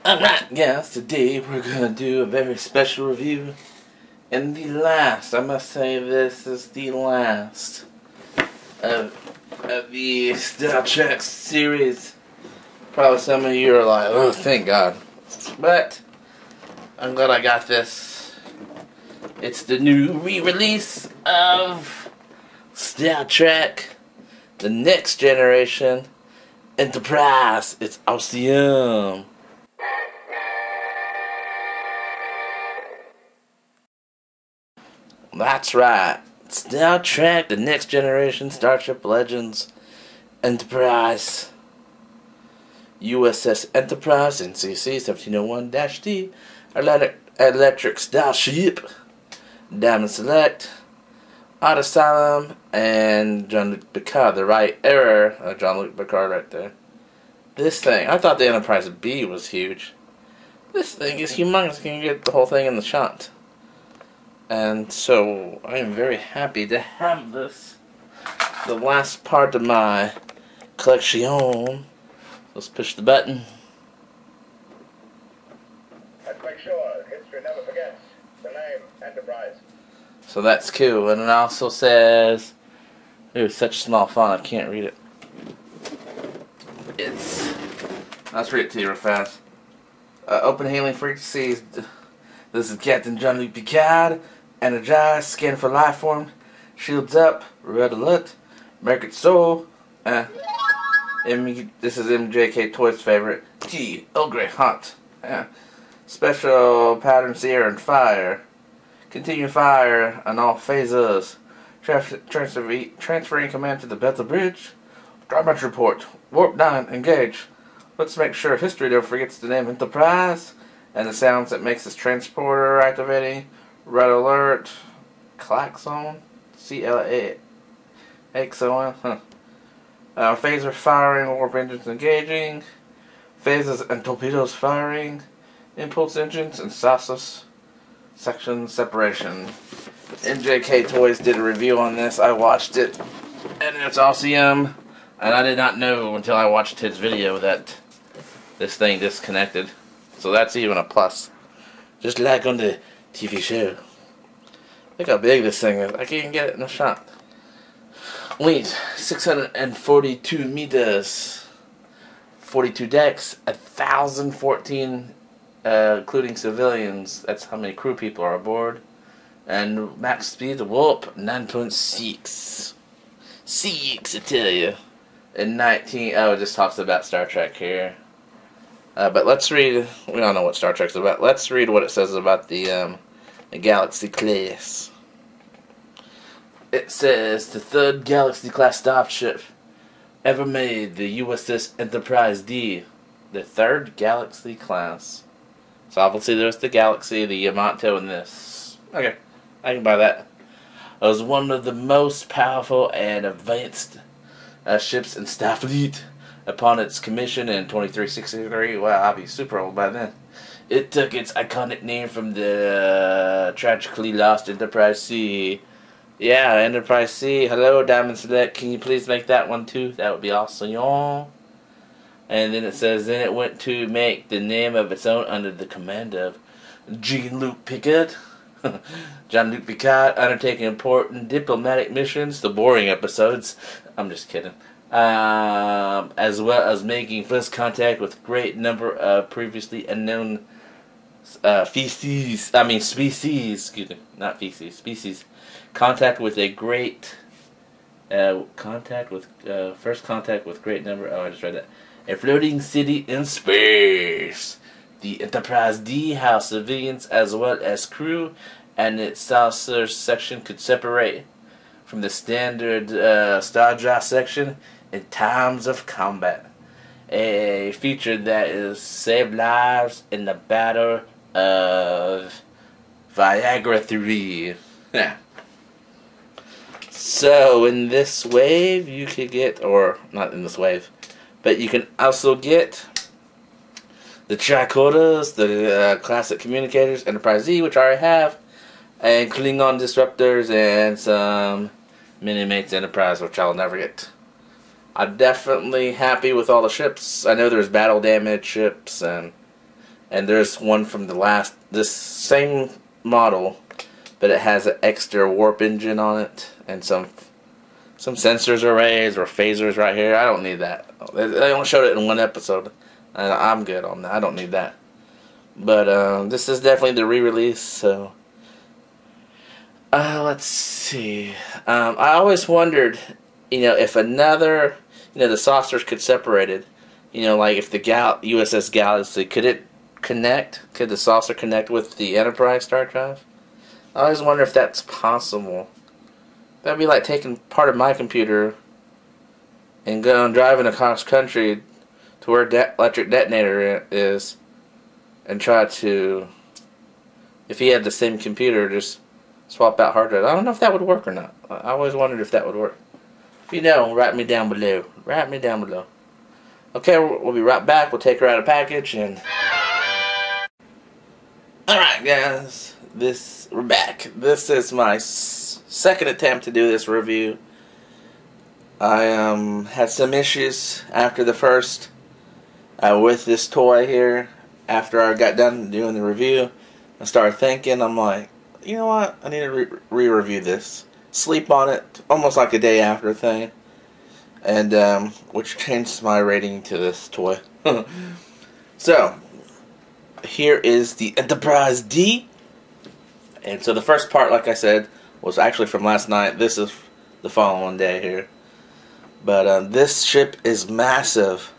Alright, yes, today we're gonna do a very special review. And the last, I must say this is the last of the Star Trek series. Probably some of you are like, oh, thank God. But I'm glad I got this. It's the new re-release of Star Trek, the Next Generation Enterprise. It's awesome. That's right. Star Trek, the Next Generation Starship Legends Enterprise. USS Enterprise, NCC-1701-D, Electric Starship, Diamond Select, Odd Asylum, and Jean-Luc Picard. The right error of Jean-Luc Picard right there. This thing, I thought the Enterprise B was huge. This thing is humongous. You can get the whole thing in the shot. And so, I am very happy to have this. The last part of my collection. Let's push the button. Let's make sure history never forgets the name Enterprise. So that's cool. And it also says, ooh, such small font, I can't read it. Let's read it to you real fast. Open hailing frequencies. This is Captain Jean-Luc Picard. Energized, scan for life form, shields up, red alert, Mercury soul, this is MJK Toy's favorite, Earl Grey hot, special pattern seer and fire, continue fire on all phases, transferring command to the Bethel Bridge, Drawmatch report, warp 9, engage, let's make sure history never forgets the name Enterprise, and the sounds that makes this transporter activating, red alert, klaxon, CLAXON, phaser firing, warp engines engaging, phasers and torpedoes firing, impulse engines and SASUS section separation. MJK Toys did a review on this. I watched it, and it's awesome. And I did not know until I watched his video that this thing disconnected. So that's even a plus. Just like on the TV show. Look how big this thing is. I can't even get it in a shot. Weight 642 meters. 42 decks. 1,014 including civilians. That's how many crew people are aboard. And max speed warp 9.6. 6, I tell you. And 19. Oh, it just talks about Star Trek here. But let's read. We don't know what Star Trek's about. Let's read what it says about the Galaxy class. It says the third Galaxy class starship ever made, the USS Enterprise D, the third Galaxy class. So obviously there's the Galaxy, the Yamato, and this. Okay, I can buy that. It was one of the most powerful and advanced ships in Starfleet. Upon its commission in 2363, wow, I'll be super old by then. It took its iconic name from the tragically lost Enterprise C. Yeah, Enterprise C. Hello, Diamond Select. Can you please make that one too? That would be awesome, y'all. And then it says, then it went to make the name of its own under the command of Jean-Luc Picard. Jean-Luc Picard, undertaking important diplomatic missions, the boring episodes. I'm just kidding. As well as making first contact with a great number of previously unknown species. Excuse me, not feces. Species. Contact with a great first contact with great number. Oh, I just read that. A floating city in space. The Enterprise D housed civilians as well as crew, and its saucer section could separate from the standard star drive section in times of combat. A feature that is saved lives in the Battle of Viagra 3. Yeah. So in this wave you could get, or not in this wave, but you can also get the tricorders, the classic communicators, Enterprise Z, which I already have, and Klingon disruptors, and some Mini-Mates Enterprise, which I'll never get. I'm definitely happy with all the ships. I know there's battle damage ships and And there's one from this same model, but it has an extra warp engine on it, and some sensors arrays or phasers right here. I don't need that. They only showed it in one episode, and I'm good on that. I don't need that. But this is definitely the re-release, so let's see. I always wondered, if another, the saucers could separate it. Like if the USS Galaxy, could it connect? Could the saucer connect with the Enterprise star drive? I always wonder if that's possible. That'd be like taking part of my computer and going driving across country to where electric detonator is, and try to, if he had the same computer, just swap out hard drive. I don't know if that would work or not. I always wondered if that would work. If you know, write me down below. Write me down below. Okay, we'll be right back. We'll take her out of package and... Alright guys, we're back. This is my second attempt to do this review. I had some issues after the first with this toy here. After I got done doing the review, I started thinking, I'm like, you know what, I need to re-review this. Sleep on it, almost like a day after thing. And, which changed my rating to this toy. So, here is the Enterprise D. And so the first part, like I said, was actually from last night. This is the following day here. But this ship is massive.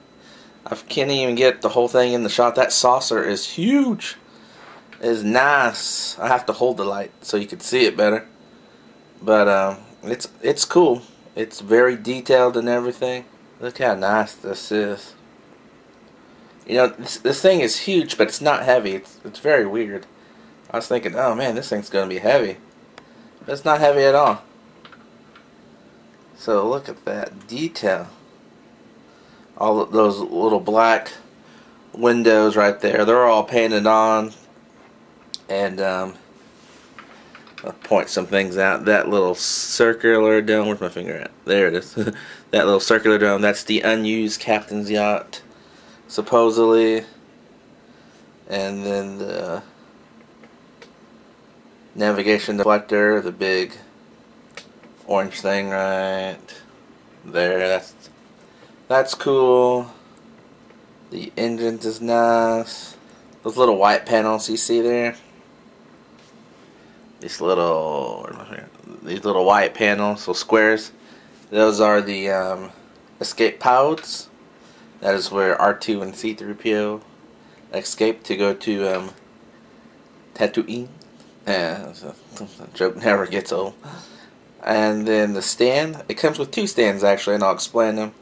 I can't even get the whole thing in the shot. That saucer is huge. It is nice. I have to hold the light so you can see it better. But it's cool. It's very detailed and everything. Look how nice this is. This thing is huge, but it's not heavy. It's very weird. I was thinking, oh man, this thing's going to be heavy. But it's not heavy at all. So look at that detail. All of those little black windows right there, they're all painted on. And I'll point some things out. That little circular dome, where's my finger at? There it is. That little circular dome, that's the unused captain's yacht, supposedly. And then the navigation deflector, the big orange thing right there, that's cool. The engine is nice. Those little white panels you see there, these little white panels, so squares, those are the escape pods. That is where R2 and C-3PO escape to go to Tatooine. The joke never gets old. And then the stand, it comes with two stands actually, and I'll explain them.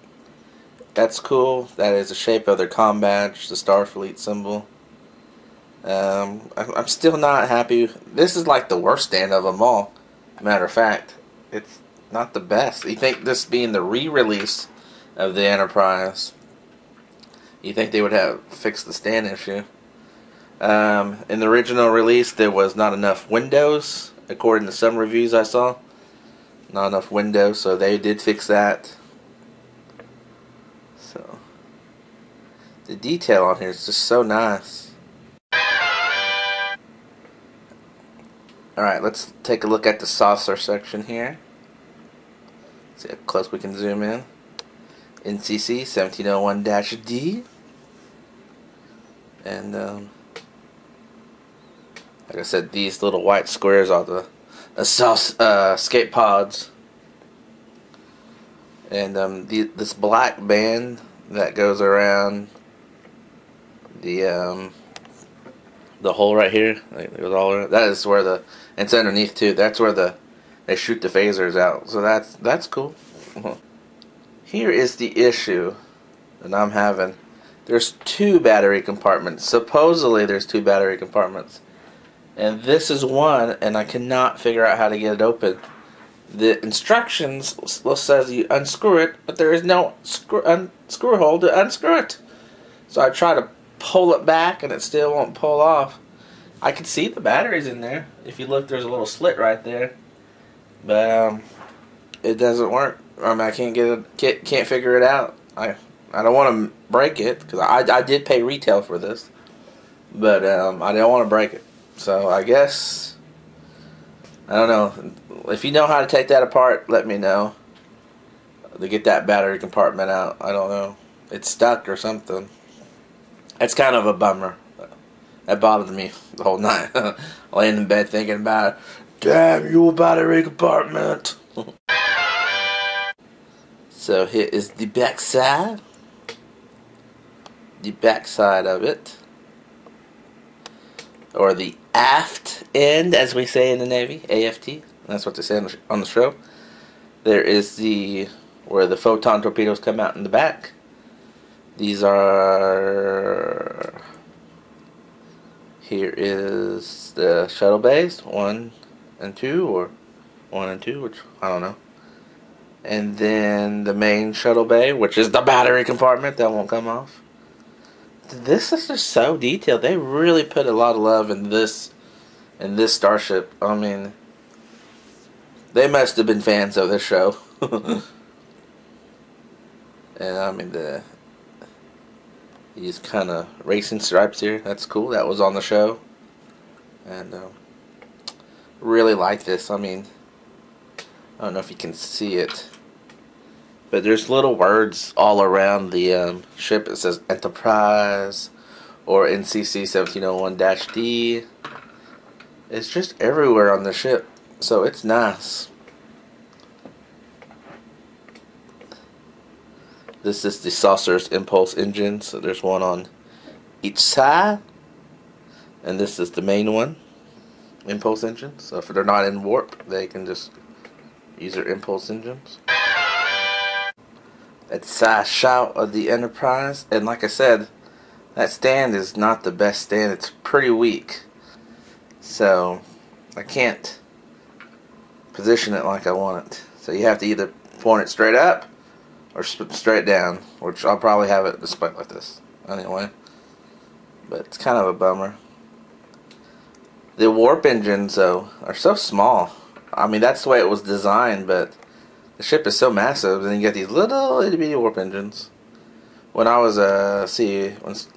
That's cool. That is the shape of their comm badge, the Starfleet symbol. I'm still not happy. This is like the worst stand of them all. Matter of fact, it's not the best. You think this being the re-release of the Enterprise, you think they would have fixed the stand issue. In the original release, there was not enough windows, according to some reviews I saw. Not enough windows, so they did fix that. So, the detail on here is just so nice. Alright, let's take a look at the saucer section here. See how close we can zoom in. NCC-1701-D. And, like I said, these little white squares are the escape pods. And this black band that goes around the hole right here, it goes all around, that is where it's underneath too. That's where they shoot the phasers out. So that's cool. Here is the issue that I'm having. There's two battery compartments. Supposedly there's two battery compartments. And this is one, and I cannot figure out how to get it open. The instructions says you unscrew it, but there is no screw hole to unscrew it. So I try to pull it back, and it still won't pull off. I can see the batteries in there. If you look, there's a little slit right there. But it doesn't work. I can't can't figure it out. I don't want to break it, because I did pay retail for this. but I didn't want to break it. So I guess, I don't know. If you know how to take that apart, let me know. To get that battery compartment out. I don't know. It's stuck or something. It's kind of a bummer. That bothered me the whole night. Laying in bed thinking about it. Damn, you battery compartment. So here is the back side. The back side of it. Or the aft end, as we say in the Navy. AFT. That's what they say on the show. There is the where the photon torpedoes come out in the back. These are... Here is the shuttle bays, 1 and 2, or 1 and 2, which I don't know. And then the main shuttle bay, which is the battery compartment that won't come off. This is just so detailed. They really put a lot of love in this starship. I mean, they must have been fans of this show. And I mean these kind of racing stripes here. That's cool. That was on the show, and really like this. I mean, I don't know if you can see it, but there's little words all around the ship. It says Enterprise or NCC-1701-D. It's just everywhere on the ship, so it's nice. This is the saucer's impulse engine, so there's one on each side. And this is the main one, impulse engine. So if they're not in warp, they can just use their impulse engines. That's a shot of the Enterprise. And like I said, that stand is not the best stand. It's pretty weak. So I can't position it like I want it. So you have to either point it straight up or straight down, which I'll probably have it displayed like this anyway. But it's kind of a bummer. The warp engines, though, are so small. I mean, that's the way it was designed, but the ship is so massive, and you get these little itty bitty warp engines. When I was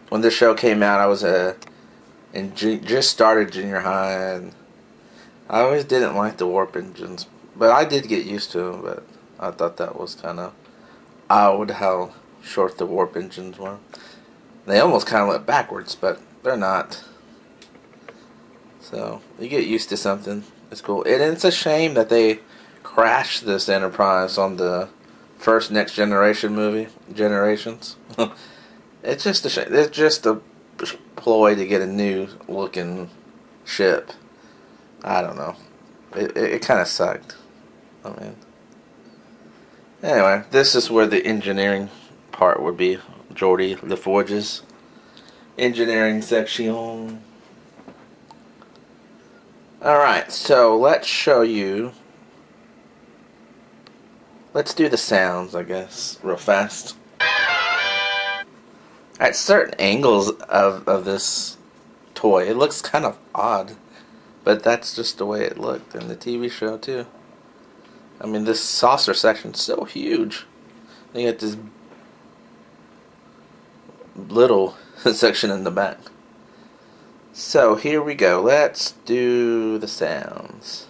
when this show came out, I was just started junior high, and I always didn't like the warp engines, but I did get used to them. But I thought that was kind of odd how short the warp engines were. They almost kind of look backwards, but they're not. So you get used to something. It's cool. And it's a shame that they crashed this Enterprise on the first Next Generation movie, Generations. It's just a shame. It's just a ploy to get a new looking ship. I don't know. It kind of sucked. I mean, anyway, this is where the engineering part would be. Geordi LaForge's engineering section. Alright, so let's show you. Let's do the sounds, I guess, real fast. At certain angles of this toy, it looks kind of odd. But that's just the way it looked in the TV show, too. I mean, this saucer section's so huge. You get this little section in the back. So, here we go. Let's do the sounds.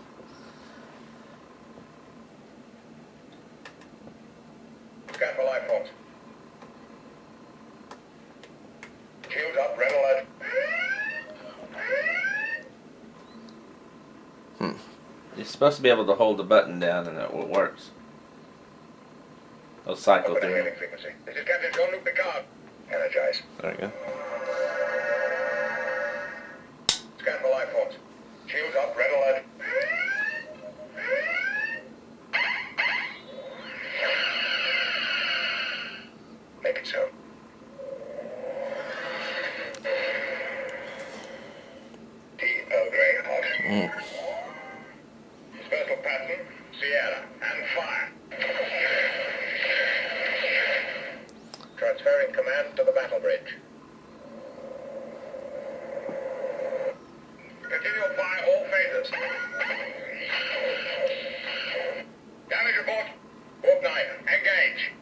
Scan for life forms. Shields up, red alert. You're supposed to be able to hold the button down and it works. It'll cycle Open the through. hailing frequency. This is Captain Jean-Luc Picard. Energize. There you go. Scan for life forms. Shields up, red alert. Make it so. Earl Grey hot. Dispersal pattern, Sierra, and fire. Transferring command to the battle bridge. Continue to fire all phases. Damage report. Warp 9, engage.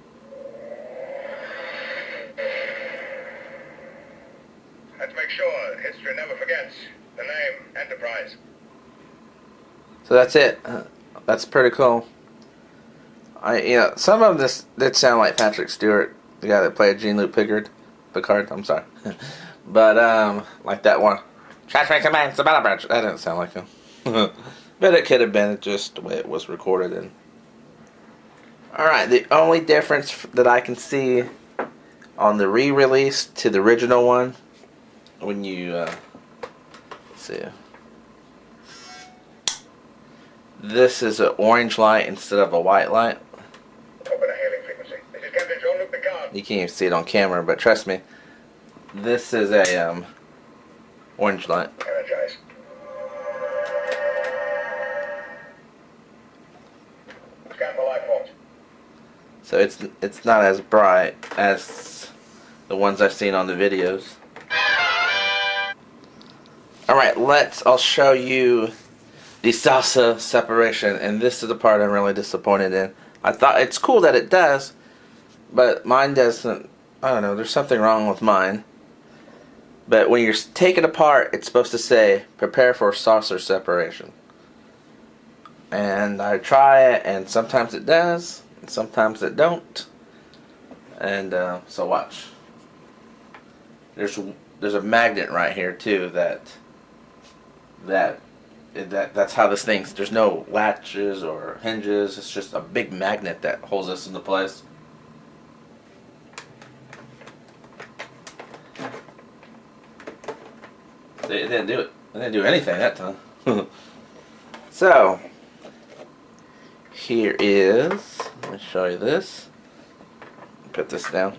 Let's make sure history never forgets the name Enterprise. So that's it. That's pretty cool. Some of this did sound like Patrick Stewart, the guy that played Jean-Luc Picard. I'm sorry, but like that one. That didn't sound like him. But it could have been just the way it was recorded. And alright, the only difference that I can see on the re-release to the original one, when you let's see, this is an orange light instead of a white light. Open a hailing frequency. This is Captain Jean-Luc Picard. You can't even see it on camera, but trust me, this is a orange light. Energize. Scan for life forms. So it's not as bright as the ones I've seen on the videos. Alright, I'll show you the salsa separation, and this is the part I'm really disappointed in. I thought it's cool that it does, but mine doesn't. I don't know, there's something wrong with mine. But when you're taking it apart, it's supposed to say, prepare for saucer separation. And I try it, and sometimes it does, and sometimes it don't. And so watch. There's a magnet right here too that's how this thing's. There's no latches or hinges. It's just a big magnet that holds this into place. It didn't do it. It didn't do anything that time. So here is. Let me show you this. Put this down.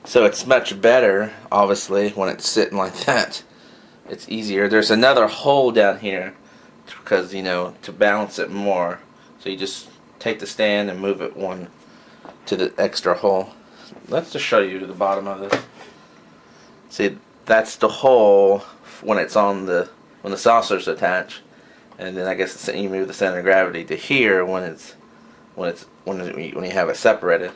So it's much better, obviously, when it's sitting like that. It's easier. There's another hole down here because, to balance it more. So you just take the stand and move it one to the extra hole. Let's just show you to the bottom of this. See, that's the hole when it's on when the saucer's attached, and then I guess you move the center of gravity to here when you have it separated.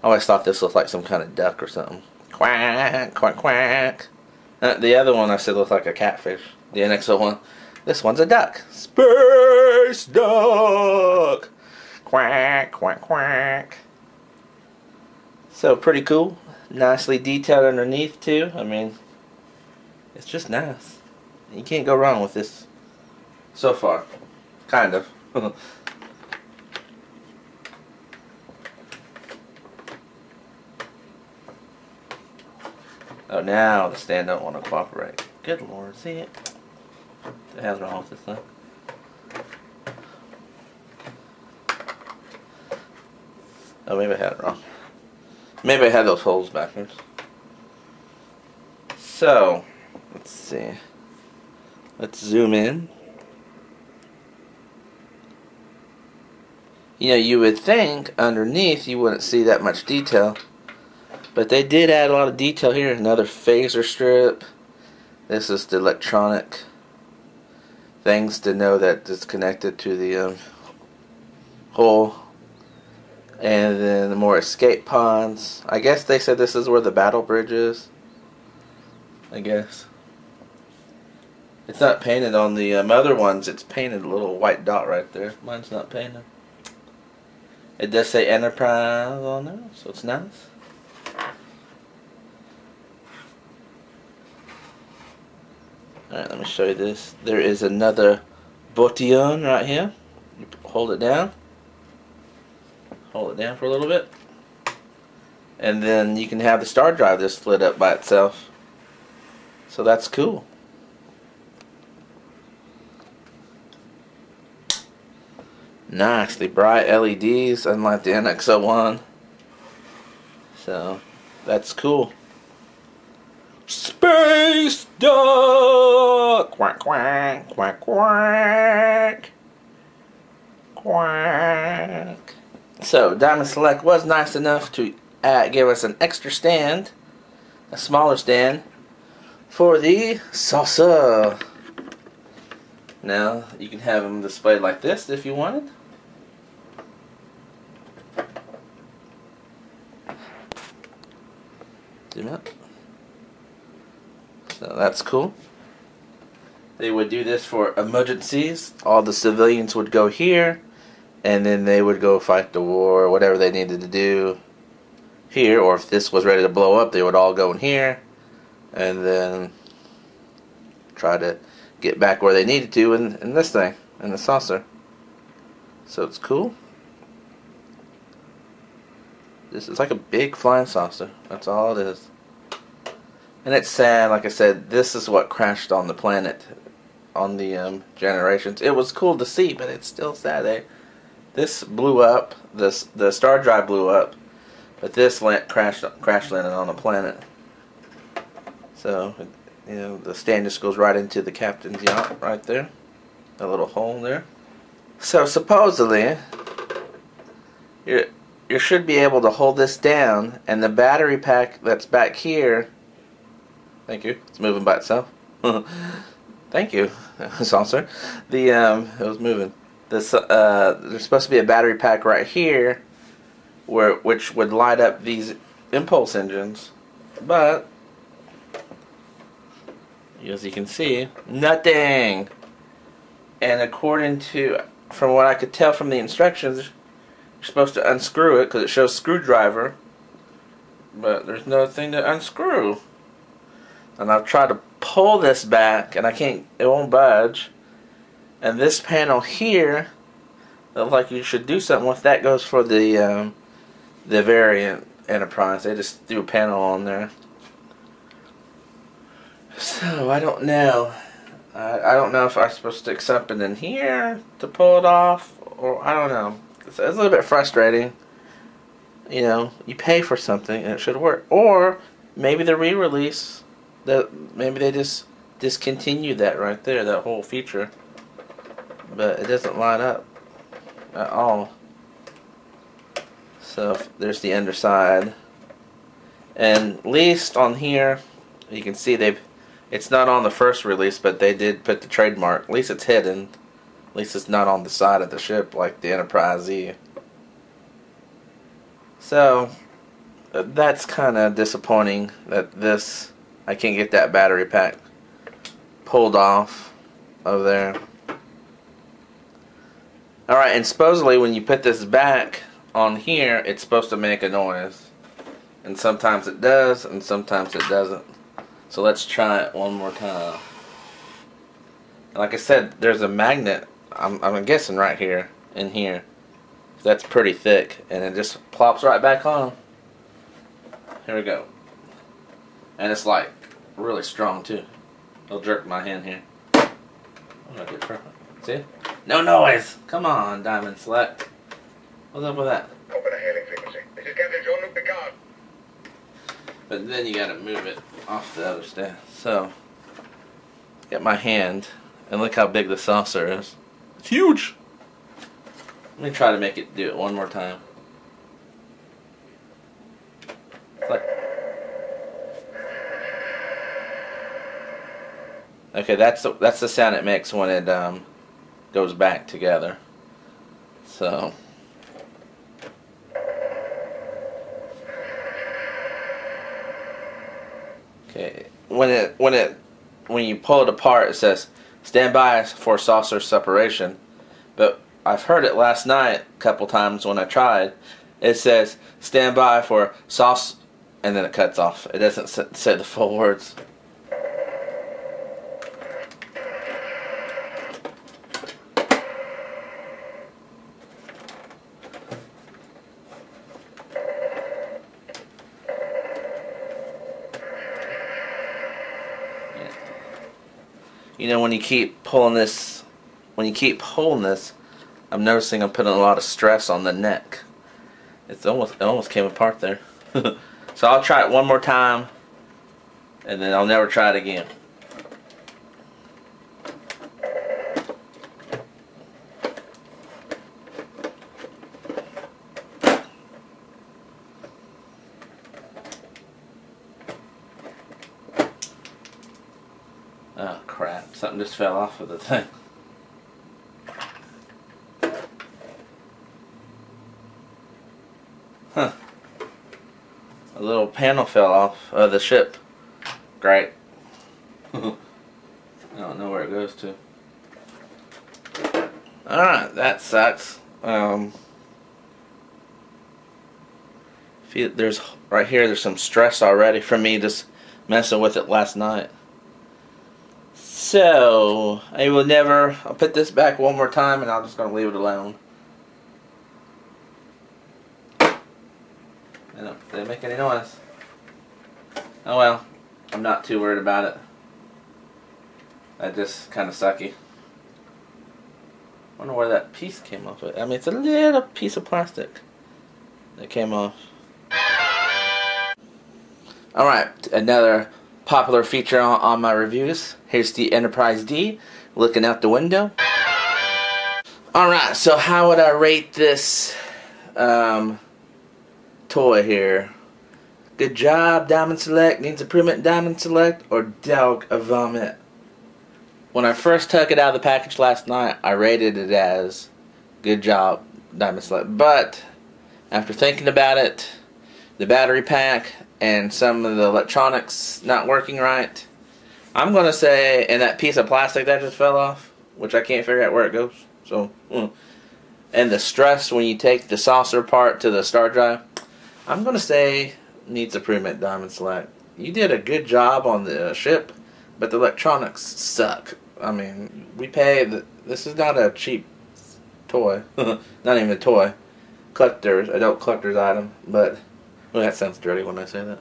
I always thought this looked like some kind of duck or something. Quack, quack, quack. The other one I said looked like a catfish. The NX-01. This one's a duck. Space duck. Quack, quack, quack. So pretty cool. Nicely detailed underneath too. I mean, it's just nice. You can't go wrong with this so far. Kind of. Oh, now the stand don't want to cooperate. Good Lord, see it? What the hell's wrong with this thing? Oh, maybe I had it wrong. Maybe I had those holes backwards. So, let's see. Let's zoom in. You would think underneath you wouldn't see that much detail. But they did add a lot of detail here. Another phaser strip. This is the electronic things to know that it's connected to the hole. And then the more escape pods. I guess they said this is where the battle bridge is. I guess. It's not painted on the other ones. It's painted a little white dot right there. Mine's not painted. It does say Enterprise on there, so it's nice. Alright, let me show you this. There is another button right here. You hold it down. Hold it down for a little bit. And then you can have the star drive just split up by itself. So that's cool. Nicely bright LEDs, unlike the NX-01. So that's cool. Space duck! Quack, quack, quack, quack. Quack. So, Diamond Select was nice enough to give us an extra stand, a smaller stand, for the salsa. Now you can have them displayed like this if you wanted. Zoom out. So that's cool. They would do this for emergencies. All the civilians would go here, and then they would go fight the war, whatever they needed to do here. Or if this was ready to blow up, they would all go in here, and then try to get back where they needed to in this thing, in the saucer. So it's cool. This is like a big flying saucer. That's all it is. And it's sad, like I said, this is what crashed on the planet, on the Generations. It was cool to see, but it's still sad. This blew up, the star drive blew up, but this crash landed on the planet. So, you know, the stand just goes right into the captain's yacht right there. A little hole there. So supposedly, you should be able to hold this down, and the battery pack that's back here, thank you, it's moving by itself. Thank you, saucer. It was moving. There's supposed to be a battery pack right here, which would light up these impulse engines, but as you can see, nothing. And according to, from what I could tell from the instructions, you're supposed to unscrew it because it shows screwdriver, but there's no thing to unscrew. And I've tried to pull this back, and I can't. It won't budge. And this panel here, looks like you should do something with. That goes for the variant Enterprise. They just threw a panel on there. So I don't know. I don't know if I'm supposed to stick something in here to pull it off, or I don't know. It's a little bit frustrating. You know, you pay for something and it should work. Or maybe the re-release, maybe they just discontinued that right there, that whole feature. But it doesn't line up at all. So there's the underside. And at least on here, you can see it's not on the first release, but they did put the trademark. At least it's hidden. At least it's not on the side of the ship like the Enterprise E. So that's kind of disappointing that I can't get that battery pack pulled off of there. Alright, and supposedly when you put this back on here, it's supposed to make a noise. And sometimes it does, and sometimes it doesn't. So let's try it one more time. Like I said, there's a magnet, I'm guessing right here, in here. That's pretty thick, and it just plops right back on. Here we go. And it's like really strong too. It'll jerk my hand here. Oh, I did perfect. See? No noise! Come on, Diamond Select. What's up with that? Open a hailing frequency. This is Captain Jean-Luc Picard. But then you gotta move it off the other stand. So, get my hand, and look how big the saucer is. It's huge! Let me try to make it do it one more time. Like, okay, that's the sound it makes when it goes back together. So. Okay, when you pull it apart, it says stand by for saucer separation. But I've heard it last night a couple times when I tried. It says stand by for sauce, and then it cuts off. It doesn't say the full words. You know, when you keep pulling this, I'm noticing I'm putting a lot of stress on the neck. It almost came apart there. So I'll try it one more time, and then I'll never try it again. Oh crap, something just fell off of the thing. Huh. A little panel fell off of the ship. Great. I don't know where it goes to. Alright, that sucks. There's right here, there's some stress already from me just messing with it last night. So, I'll put this back one more time and I'm just going to leave it alone. Didn't make any noise. Oh well, I'm not too worried about it. That just kind of sucky. I wonder where that piece came off of. I mean, it's a little piece of plastic that came off. Alright, another popular feature on my reviews. Here's the Enterprise D looking out the window. Alright, so how would I rate this toy here? Good job, Diamond Select, needs improvement, Diamond Select, or dog a vomit? When I first took it out of the package last night, I rated it as good job, Diamond Select. But after thinking about it, the battery pack and some of the electronics not working right, I'm going to say, and that piece of plastic that just fell off, which I can't figure out where it goes. So, and the stress when you take the saucer part to the star drive, I'm going to say needs improvement, Diamond Select. You did a good job on the ship, but the electronics suck. I mean, this is not a cheap toy. Not even a toy. Adult collector's item, but, well, that sounds dirty when I say that.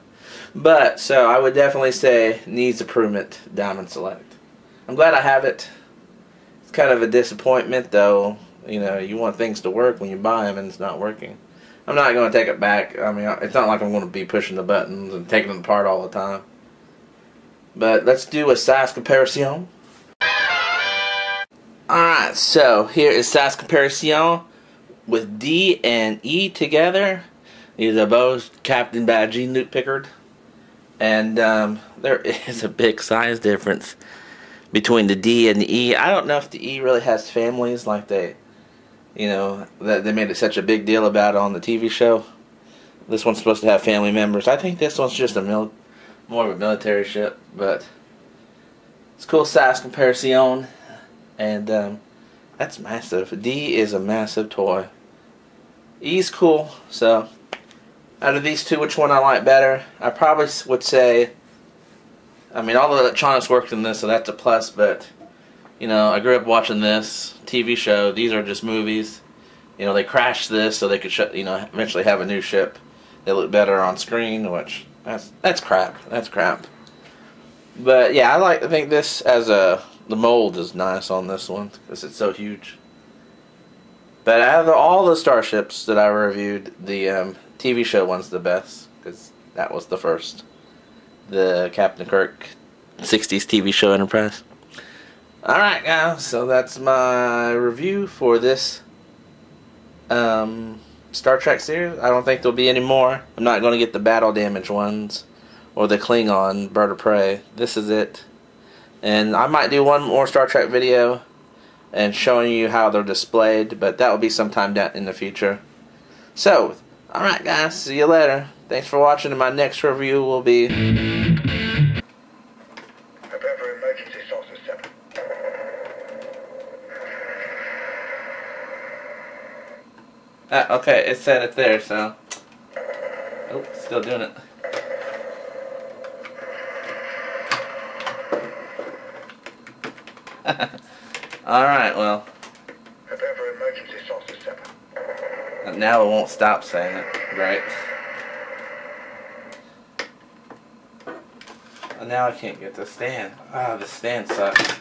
But, so I would definitely say needs improvement, Diamond Select. I'm glad I have it. It's kind of a disappointment, though. You know, you want things to work when you buy them and it's not working. I'm not going to take it back. I mean, it's not like I'm going to be pushing the buttons and taking them apart all the time. But let's do a size comparison. Alright, so here is size comparison with D and E together. These are both captained by Jean-Luc Picard. And there is a big size difference between the D and the E. I don't know if the E really has families like that they made it such a big deal about on the TV show. This one's supposed to have family members. I think this one's just more of a military ship, but it's cool size comparison, and that's massive. D is a massive toy. E's cool, so out of these two, which one I like better? I probably would say, I mean, all the electronics worked in this, so that's a plus, but I grew up watching this TV show. These are just movies. They crashed this so they could eventually have a new ship. They look better on screen, which that's crap. That's crap. But yeah, I think this as the mold is nice on this one because it's so huge. But out of all the starships that I reviewed, the TV show one's the best because that was the first. The Captain Kirk 60s TV show Enterprise. Alright guys, so that's my review for this Star Trek series. I don't think there'll be any more. I'm not going to get the battle damage ones or the Klingon Bird of Prey. This is it. And I might do one more Star Trek video and showing you how they're displayed, but that will be sometime down in the future. So, alright guys, see you later. Thanks for watching, and my next review will be... Prepare for emergency saucer 7. Okay, it said it there, so... Oh, still doing it. Alright, well... Prepare for emergency saucer 7. Now it won't stop saying it. Right. And now I can't get the stand. Ah, the stand sucks.